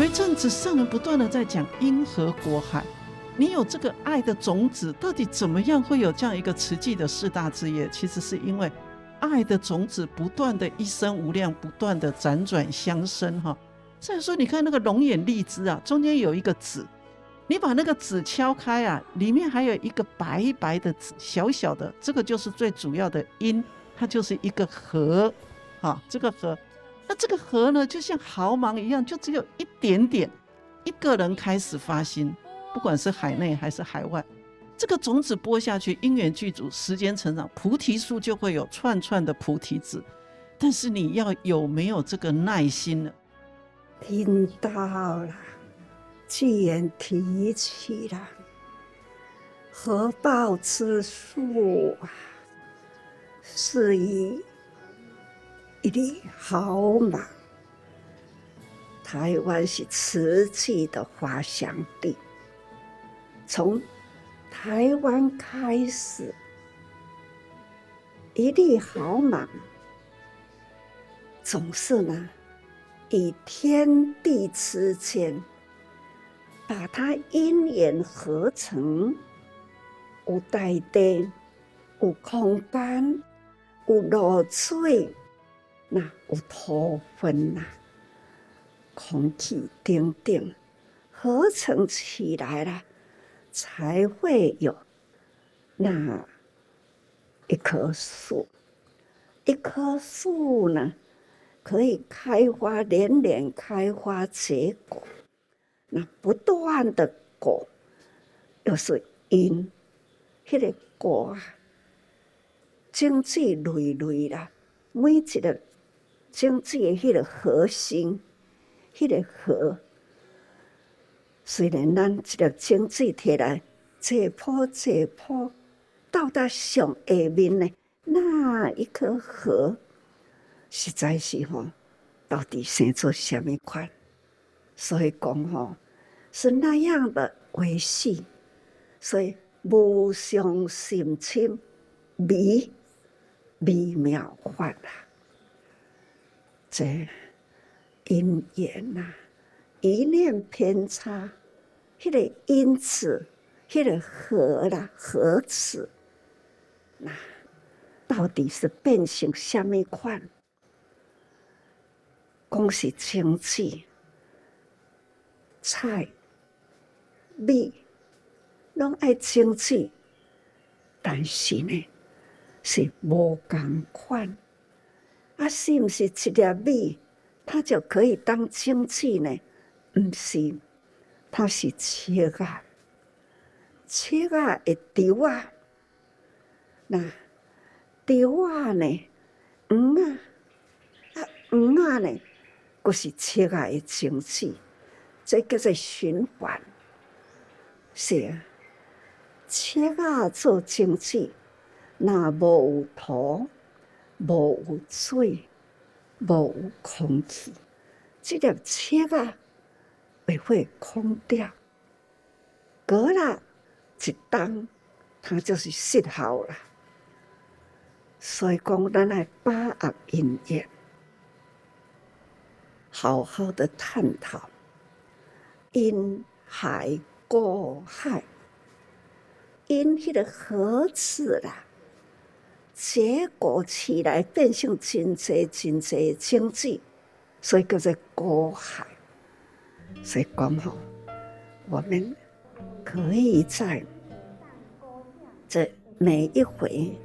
一阵子圣人不断的在讲因河果海，你有这个爱的种子，到底怎么样会有这样一个慈济的四大志业？其实是因为爱的种子不断的一生无量，不断的辗转相生哈。再说你看那个龙眼荔枝啊，中间有一个籽，你把那个籽敲开啊，里面还有一个白白的籽，小小的，这个就是最主要的因，它就是一个核啊，这个核。那这个核呢，就像毫芒一样，就只有一点点，一个人开始发心，不管是海内还是海外，这个种子播下去，因缘具足，时间成长，菩提树就会有串串的菩提子。但是你要有没有这个耐心呢？听到了，既然提起了合抱之术啊，是以一粒毫芒。台湾是慈济的发祥地，从台湾开始，一粒毫芒总是呢，以天地之间，把它因缘合成，有大地，有空间，有露水，那有土分呐，空气等等，合成起来了，才会有那一棵树。一棵树呢，可以开花，连连开花结果，那不断的果，又是因，那个果啊，经济累累啦，每一个经济的那个核心，那个核，虽然咱这个经济摕来解剖解剖，到达上下面呢，那一颗核，实在是到底生做什么款？所以讲是那样的维系，所以无上甚深，微妙法啊，这因缘啊，一念偏差，那个因子，那个核啦，核子，那到底是变成什么款？讲是经济、菜、米，拢爱经济，但是呢，是无同款。啊，是不是一粒米，它就可以当经济呢？不是，它是切啊，切啊的条啊，那条啊呢，黄啊，黄啊呢，佫是切啊的经济，这叫做循环。是啊，切啊做经济，若无有土，无有水，无有空气，这粒切啊会空掉。隔了一冬，它就是失效了。所以讲，咱来把握因缘，好好的探讨因海果海，因迄个核子啦，结果起来变成真济真济经济，所以叫做果海。所以讲我们可以在这每一回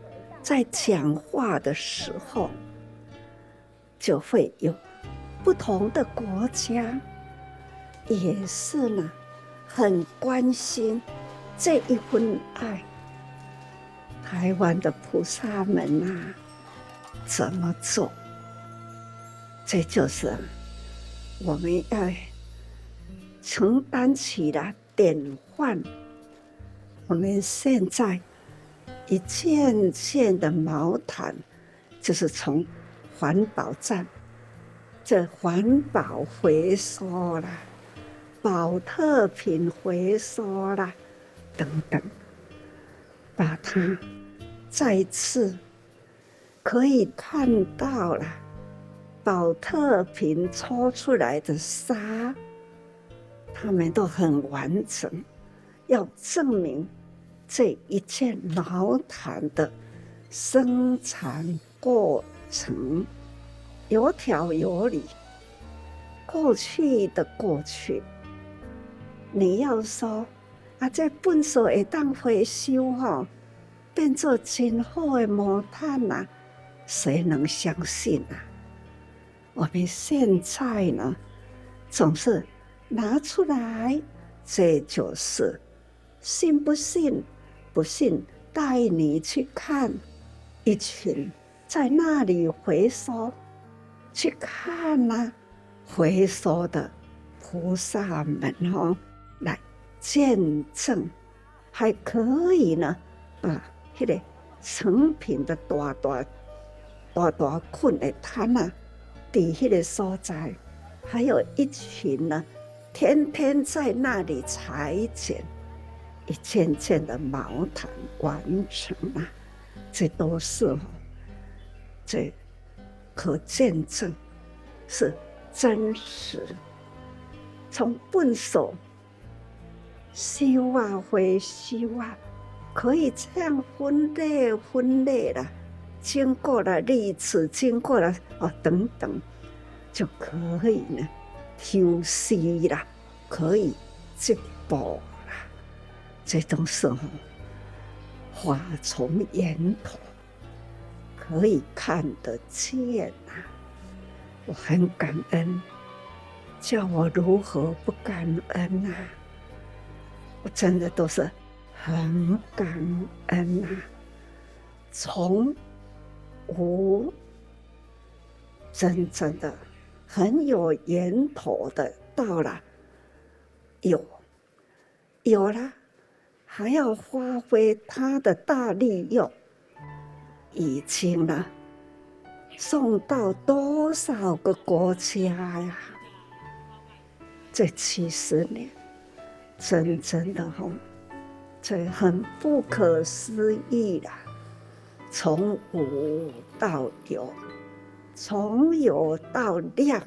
在讲话的时候，就会有不同的国家，也是呢，很关心这一份爱。台湾的菩萨们啊，怎么做？这就是我们要承担起来典范。我们现在一件件的毛毯，就是从环保站，这环保回收啦，保特瓶回收啦，等等，把它再次可以看到了保特瓶抽出来的沙，他们都很完整，要证明这一件毛毯的生产过程有条有理。过去的过去，你要说啊，这粪扫会当回收吼，变做真好的毛毯啊，谁能相信啊？我们现在呢，总是拿出来，这就是信不信？不信，带你去看一群在那里回收，去看啊，回收的菩萨们哦，来见证，还可以呢，把那个成品的大捆的摊啊，在那个所在，还有一群呢，天天在那里裁剪，一件件的毛毯完成啊，这都是这可见证是真实。从粪扫收啊回收啊，可以这样分类了，经过了历史，经过了等等，就可以呢抽丝啦，可以织布啦，这种是花从源头可以看得见啊！我很感恩，叫我如何不感恩啊？我真的都是很感恩啊！从无真正的很有源头的，到了有了，还要发挥它的大利用，已经呢送到多少个国家呀？这70年，真的这很不可思议啦！从无到有，从有到量，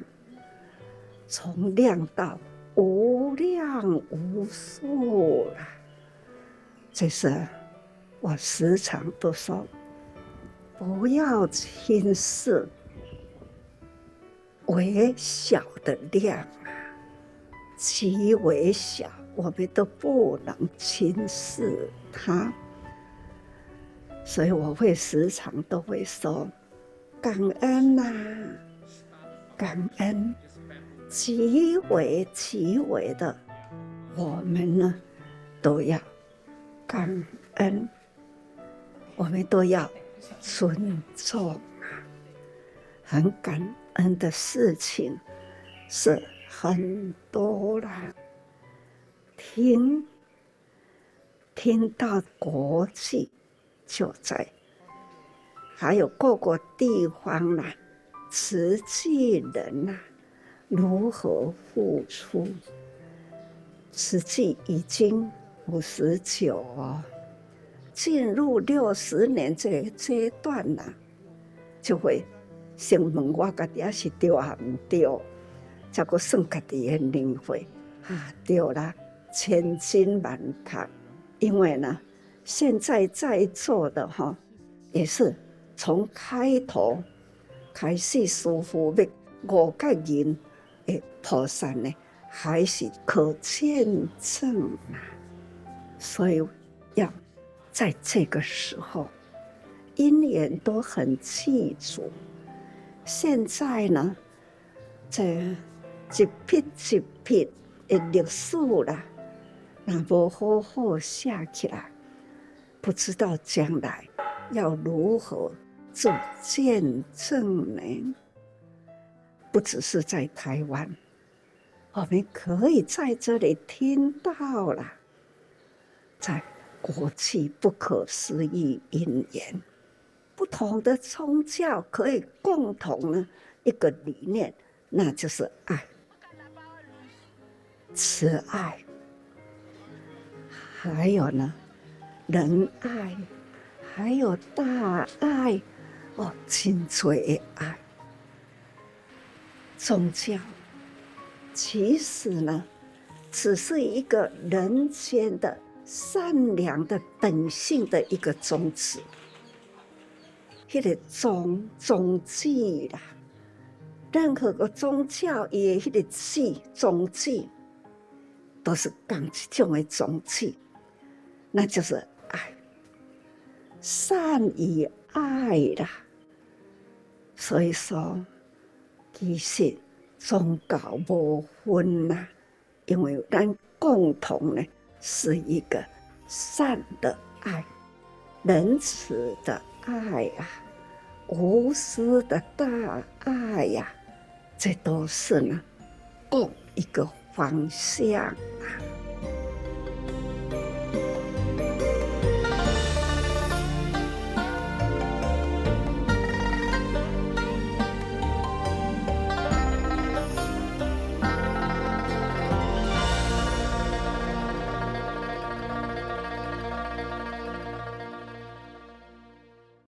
从量到无量无数啦！这是我时常都说，不要轻视微小的量啊，极微小，我们都不能轻视它。所以我会时常都会说，感恩啊，感恩，极微的，我们呢都要感恩，我们都要尊重啊。很感恩的事情是很多啦，听到国际就在，还有各个地方啦，慈济人啦，如何付出？慈济已经59哦，进入60年这个阶段啦，就会先问我家己是对还唔对，才阁算家己的年岁啊，对啦，千金万确，因为呢，现在在座的也是从开头开始师父要5个人的菩萨呢，还是可见证啊。所以要在这个时候，因缘都很记住。现在呢，这一撇的历史啦，若无好好写起来，不知道将来要如何做见证呢？不只是在台湾，我们可以在这里听到了，在国际不可思议因缘，不同的宗教可以共同呢一个理念，那就是爱、慈爱，还有呢仁爱，还有大爱真多的爱。宗教其实呢，只是一个人间的善良的本性的一个宗旨，那个宗旨啦。任何个宗教伊的迄个宗旨，都是讲这种的宗旨，那就是爱，善与爱啦。所以说，其实宗教无分啦，因为咱共同呢是一个善的爱、仁慈的爱啊、无私的大爱呀、这都是呢共一个方向啊。